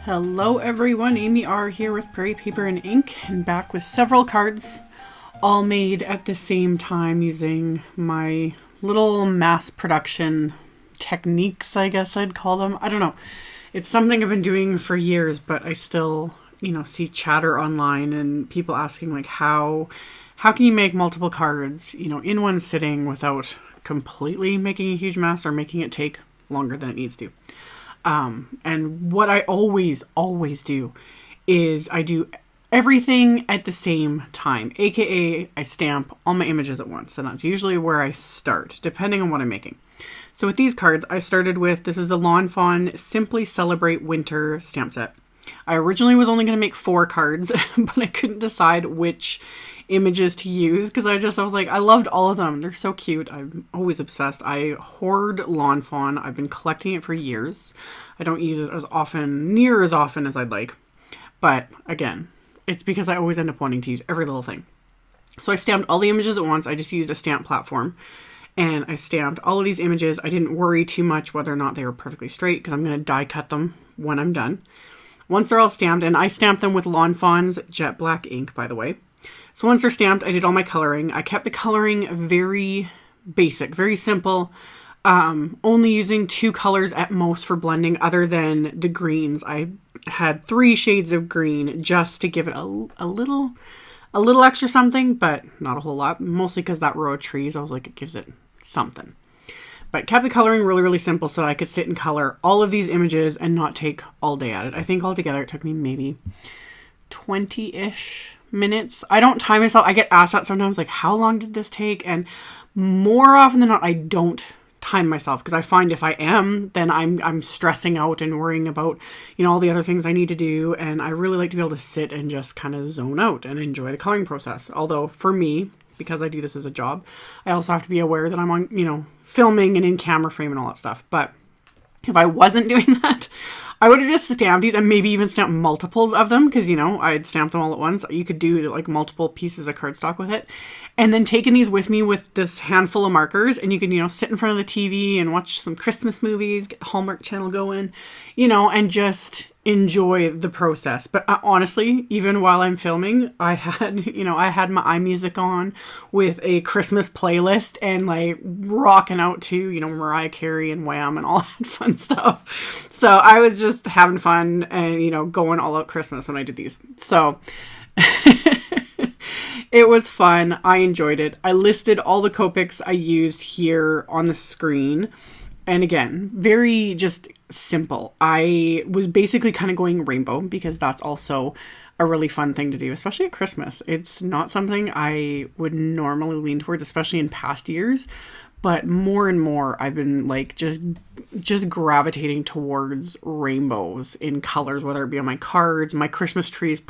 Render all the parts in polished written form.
Hello everyone, AmyR here with Prairie Paper and Ink, and back with several cards, all made at the same time using my little mass production techniques, I guess I'd call them. I don't know. It's something I've been doing for years, but I still, see chatter online and people asking like how can you make multiple cards, in one sitting without completely making a huge mess or making it take longer than it needs to. And what I always do is I do everything at the same time, aka I stamp all my images at once, and that's usually where I start, depending on what I'm making. So with these cards, I started with, this is the Fawn Simply Celebrate Winter stamp set. I originally was only going to make 4 cards, but I couldn't decide which images to use because I was like, I loved all of them. They're so cute. I'm always obsessed. I hoard Lawn Fawn. I've been collecting it for years. I don't use it near as often as I'd like. But again, it's because I always end up wanting to use every little thing. So I stamped all the images at once. I just used a stamp platform and I stamped all of these images. I didn't worry too much whether or not they were perfectly straight because I'm going to die cut them when I'm done. Once they're all stamped, and I stamped them with Lawn Fawn's jet black ink, by the way. So once they're stamped, I did all my coloring. I kept the coloring very basic, very simple, only using 2 colors at most for blending other than the greens. I had 3 shades of green just to give it a little extra something, but not a whole lot, mostly because that row of trees, I was like, it gives it something. But kept the coloring really, really simple so that I could sit and color all of these images and not take all day at it. I think altogether it took me maybe 20-ish minutes. I don't time myself. I get asked that sometimes, like, how long did this take? And more often than not, I don't time myself because I find if I am, then I'm stressing out and worrying about, all the other things I need to do. And I really like to be able to sit and just kind of zone out and enjoy the coloring process. Although for me, because I do this as a job, I also have to be aware that I'm on, filming and in camera frame and all that stuff. But if I wasn't doing that, I would have just stamped these and maybe even stamped multiples of them because, I'd stamp them all at once. You could do like multiple pieces of cardstock with it. And then taking these with me with this handful of markers, and you can, sit in front of the TV and watch some Christmas movies, get the Hallmark channel going, and just enjoy the process. But honestly, even while I'm filming, I had my iMusic on with a Christmas playlist and like rocking out to, Mariah Carey and Wham and all that fun stuff. So I was just having fun and, going all out Christmas when I did these. So it was fun. I enjoyed it. I listed all the Copics I used here on the screen. And again, very just simple. I was basically kind of going rainbow because that's also a really fun thing to do, especially at Christmas. It's not something I would normally lean towards, especially in past years. But more and more, I've been like just gravitating towards rainbows in colors, whether it be on my cards. My Christmas tree is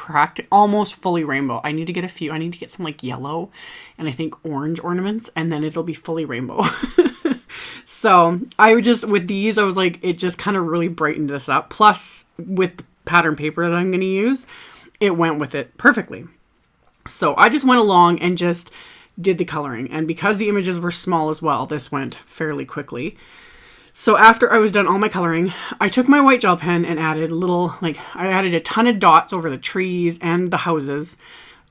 almost fully rainbow. I need to get a few. I need to get some like yellow and I think orange ornaments, and then it'll be fully rainbow. So I would with these, I was like, it just kind of really brightened this up. Plus with the pattern paper that I'm going to use, it went with it perfectly. So I just went along and just did the coloring. And because the images were small as well, this went fairly quickly. So after I was done all my coloring, I took my white gel pen and added I added a ton of dots over the trees and the houses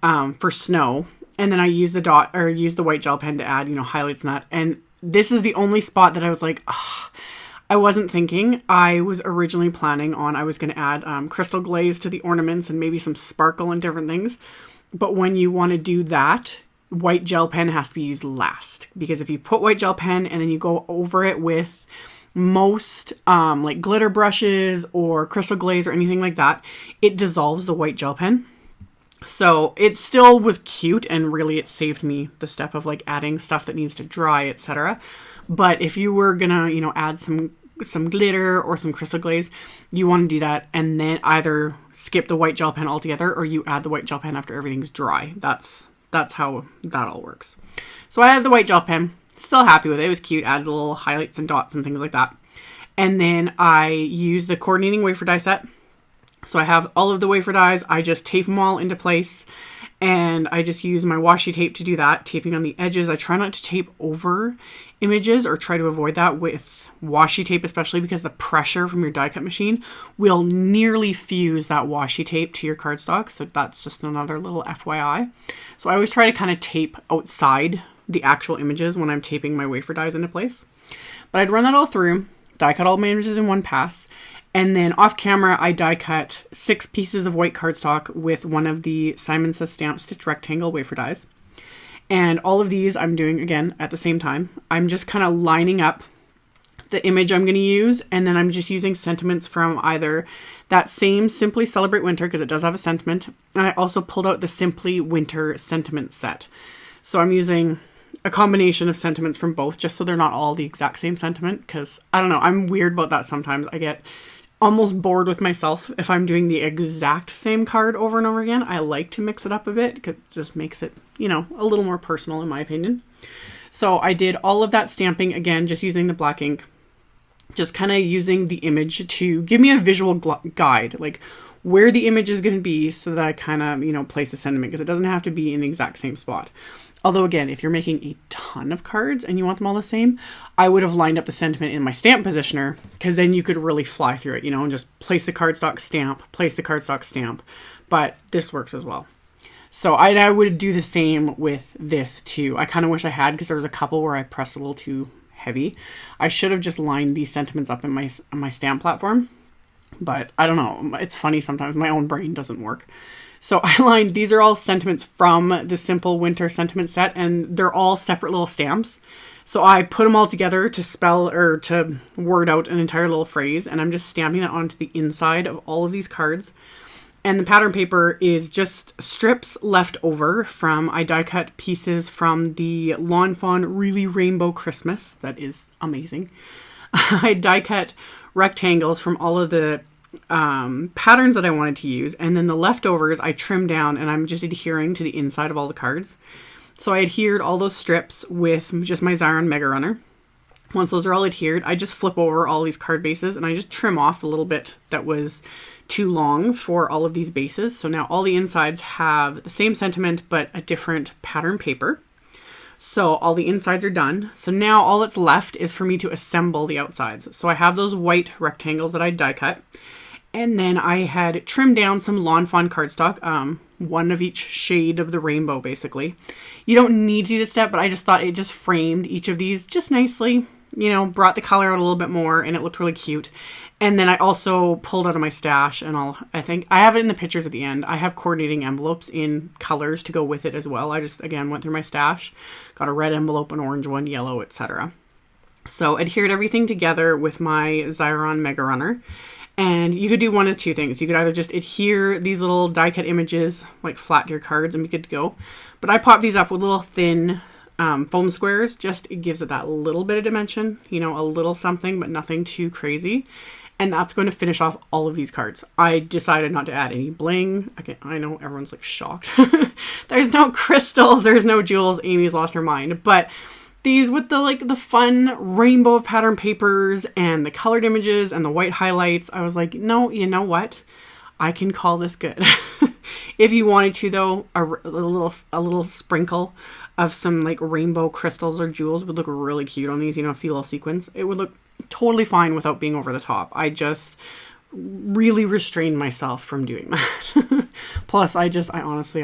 for snow. And then I used the white gel pen to add, highlights and that. And this is the only spot that I was like, I wasn't thinking. I was originally planning on, I was going to add crystal glaze to the ornaments and maybe some sparkle and different things. But when you want to do that, white gel pen has to be used last. Because if you put white gel pen and then you go over it with most like glitter brushes or crystal glaze or anything like that, it dissolves the white gel pen. So it still was cute, and really it saved me the step of like adding stuff that needs to dry, etc. But if you were gonna, add some glitter or some crystal glaze, you want to do that and then either skip the white gel pen altogether or you add the white gel pen after everything's dry. That's how that all works. So I added the white gel pen, still happy with it. It was cute, added little highlights and dots and things like that. And then I used the coordinating wafer die set. So I have all of the wafer dies. I just tape them all into place And I just use my washi tape to do that, taping on the edges. I try not to tape over images or try to avoid that with washi tape, especially because the pressure from your die cut machine will nearly fuse that washi tape to your cardstock. So that's just another little FYI. So I always try to kind of tape outside the actual images when I'm taping my wafer dies into place. But I'd run that all through, die cut all my images in one pass. And then off camera, I die cut 6 pieces of white cardstock with one of the Simon Says Stamp Stitch Rectangle wafer dies. And all of these I'm doing, again, at the same time. I'm just kind of lining up the image I'm going to use, and then I'm just using sentiments from either that same Simply Celebrate Winter, because it does have a sentiment, and I also pulled out the Simply Winter sentiment set. So I'm using a combination of sentiments from both, just so they're not all the exact same sentiment, because, I don't know, I'm weird about that sometimes. I get almost bored with myself if I'm doing the exact same card over and over again. I like to mix it up a bit because it just makes it, you know, a little more personal in my opinion. So I did all of that stamping, again, just using the black ink, just kind of using the image to give me a visual guide, like where the image is going to be, so that I kind of, you know, place a sentiment, because it doesn't have to be in the exact same spot. Although, again, if you're making a ton of cards and you want them all the same, I would have lined up the sentiment in my stamp positioner, because then you could really fly through it, you know, and just place the cardstock stamp, place the cardstock stamp. But this works as well. So I would do the same with this too. I kind of wish I had, because there was a couple where I pressed a little too heavy. I should have just lined these sentiments up in my stamp platform. But I don't know. It's funny sometimes. My own brain doesn't work. So I lined, these are all sentiments from the Simple Winter sentiment set, and they're all separate little stamps. So I put them all together to spell or to word out an entire little phrase, and I'm just stamping it onto the inside of all of these cards. And the pattern paper is just strips left over from, I die cut pieces from the Lawn Fawn Really Rainbow Christmas. That is amazing. I die cut rectangles from all of the patterns that I wanted to use, and then the leftovers I trimmed down, and I'm just adhering to the inside of all the cards. So I adhered all those strips with just my Xyron Mega Runner. Once those are all adhered, I just flip over all these card bases, and I just trim off a little bit that was too long for all of these bases. So now all the insides have the same sentiment but a different pattern paper. So all the insides are done. So now all that's left is for me to assemble the outsides. So I have those white rectangles that I die cut. And then I had trimmed down some Lawn Fawn cardstock, one of each shade of the rainbow, basically. You don't need to do this step, but I just thought it just framed each of these just nicely, you know, brought the color out a little bit more, and it looked really cute. And then I also pulled out of my stash, and I think I have it in the pictures at the end. I have coordinating envelopes in colors to go with it as well. I just, again, went through my stash, got a red envelope, an orange one, yellow, etc. So adhered everything together with my Xyron Mega Runner. And you could do one of two things. You could either just adhere these little die cut images like flat to your cards and be good to go. But I pop these up with little thin foam squares. Just, it gives it that little bit of dimension, you know, a little something, but nothing too crazy. And that's going to finish off all of these cards. I decided not to add any bling. Okay, I know everyone's like shocked. There's no crystals, there's no jewels. Amy's lost her mind. But these with the fun rainbow of pattern papers and the colored images and the white highlights, I was like, no, you know what? I can call this good. If you wanted to, though, a little sprinkle of some like rainbow crystals or jewels would look really cute on these, you know, a few little sequins. It would look totally fine without being over the top. I just really restrained myself from doing that. Plus, I honestly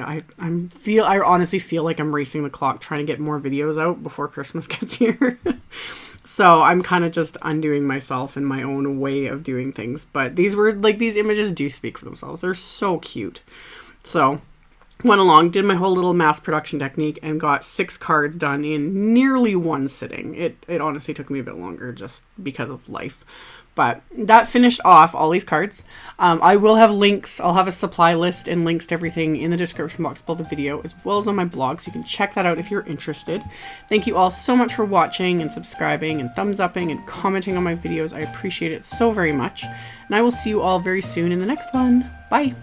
feel like I'm racing the clock trying to get more videos out before Christmas gets here. So I'm kind of just undoing myself in my own way of doing things. But these images do speak for themselves. They're so cute. So went along, did my whole little mass production technique, and got 6 cards done in nearly one sitting. It honestly took me a bit longer just because of life. But that finished off all these cards. I will have links. I'll have a supply list and links to everything in the description box below the video, as well as on my blog, so you can check that out if you're interested. Thank you all so much for watching and subscribing and thumbs upping and commenting on my videos. I appreciate it so very much. And I will see you all very soon in the next one. Bye!